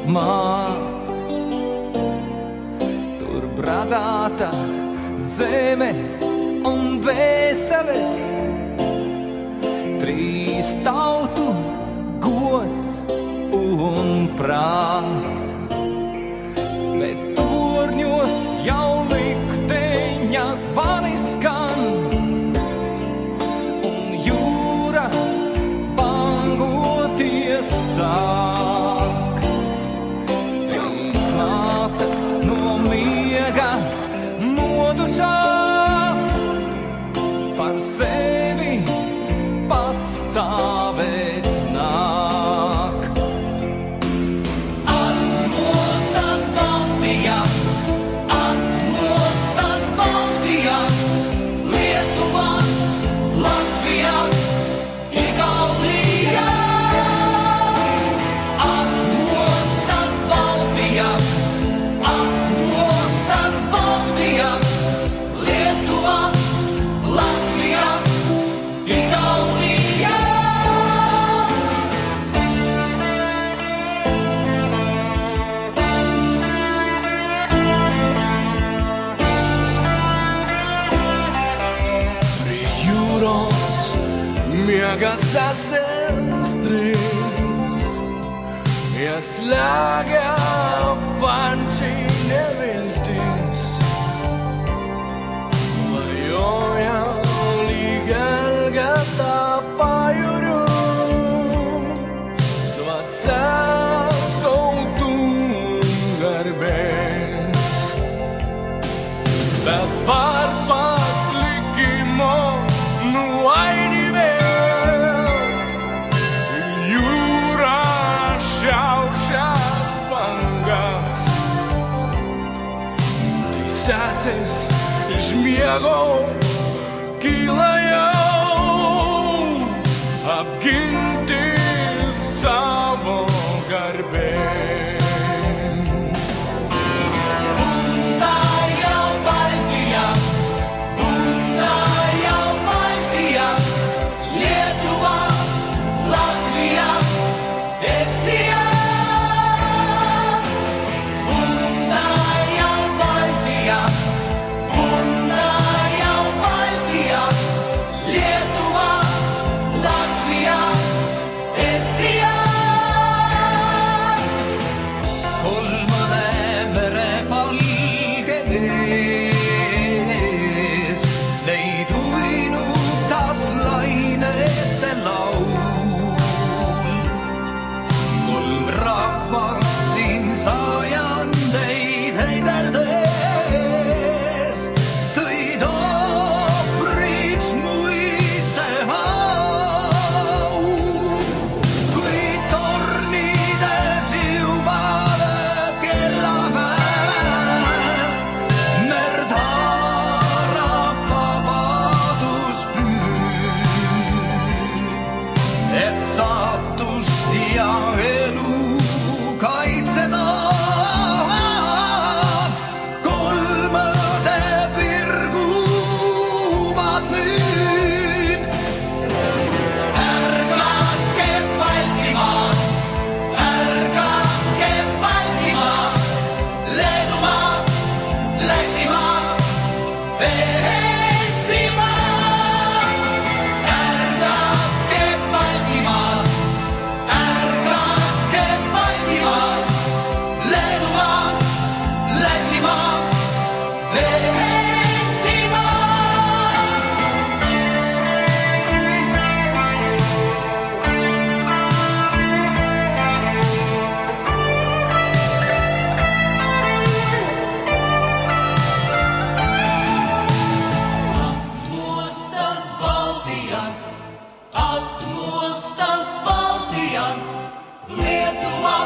māc. Tur bradāta zeme un dvēseles, trīs tautu gods un prāts. Bet torņos jau likteņa zvani skan, un jūra bangoties sāk. Trīs māsas no miega modušās, par sevi pastāvēt nāk. Atmostas Baltijā, atmostas Baltijā, Lietuvā, Latvijā, Igaunijā. Atmostas Baltijā, atmostas Baltijā, Lietuvā, Latvijā, Igaunijā. Prie jūros miega sasēstrīs, ieslēgā panči neviltīs. Lajoja līgelgatā pajuru, to sātautu garbēs. Bet par paslikimo nu aini vēl, jūrā šaušā bangas. Tai sesės išmiego kylayau, apginti savo garbės. Bunda jau Baltija, bunda jau Baltija, Lietuva, Latvija, Estija. Bunda jau Baltija, bunda jau Baltija, Lietuva, Latvija, Estija. Kolmane mere palgemees, neid uinutas lainete laul. Kolm rahvast siin sajandeid heideldes tõid ohvriks muiste hau. Kuid tornides juba lööb kellapäev, merd haarab vabaduspüü, et saatust ja elu kaitseda. Kolmõde virguvad nüüd. Ärgake Baltimaa, ärgake Baltimaa, Leedumaa, Lätimaa, Eestimaa. Ärgake Baltimaa, ärgake Baltimaa, Leedumaa, Lätimaa, Eestimaa. Atmostas Baltija, atmostas Baltija, Lietuva,